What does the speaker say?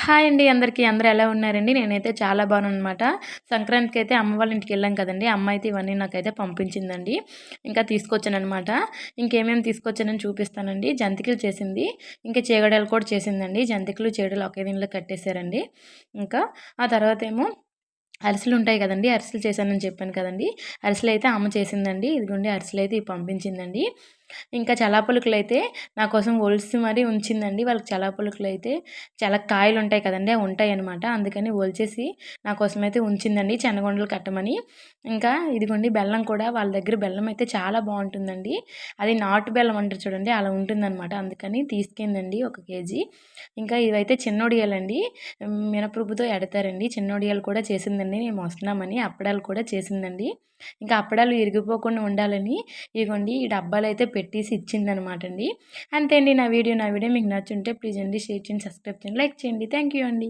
Hi అండి అందరికీ. అందరూ ఎలా ఉన్నారండి? నేనైతే చాలా బాగున్నాననమాట. సంక్రాంతికైతే అమ్మ వాళ్ళ ఇంటికెళ్ళాం కదండీ! అమ్మ అయితే ఇవన్నీ నాకైతే పంపించిందండి. ఇంకా తీసుకొచ్చాననమాట. ఇంకేమేమి తీసుకొచ్చానని చూపిస్తానండి. జంతికలు చేసింది. ఇంకా చేగడాలు కూడా చేసిందండి. జంతికలు, చేగడాలు ఒకే దీనిలో కట్టేసారండి. ఇంకా ఆ తర్వాతేమో అరిసెలుంటాయి కదండీ! అరిసెలు చేశానని చెప్పాను కదండీ! అరిసెలైతే అమ్మ చేసిందండి. ఇదిగోండి అరిసెలైతే ఇవి పంపించిందండి. ఇంకా చల్లాపలుకులైతే నా కోసం ఒలిసి మరీ ఉంచిందండి. వాళ్ళకి చల్లాపలుకులైతే చాలా కాయలుంటాయి కదండీ! అవి ఉంటాయనమాట. అందుకని ఒలిచేసి నా కోసమైతే ఉంచిందండి చెన్నగుండలు కట్టమని. ఇంకా ఇదిగోండి బెల్లం కూడా వాళ్ళ దగ్గర బెల్లం అయితే చాలా బావుంటుందండి. అది నాటు బెల్లం అంటారు చూడండి అలా ఉంటుందనమాట. అందుకని తీసుకెళ్ళిందండి 1 కేజీ. ఇంకా ఇవైతే చిన్నొడియాలండి. మినపరుబ్బుతో ఎడతారండి. చిన్నొడియాలు కూడా చేసిందండి మేము వస్తున్నామని. అప్పడాలు కూడా చేసిందండి. ఇంకా అప్పడాలు ఇరిగిపోకుండా ఉండాలని ఇగోండి ఈ డబ్బాలైతే పెట్టేసి ఇచ్చిందనమాటండి. అంతే అండి నా వీడియో. మీకు నచ్చుంటే ప్లీజ్ అండి షేర్ చేయండి, సబ్స్క్రైబ్ చేయండి, లైక్ చేయండి. థ్యాంక్ యూ అండి.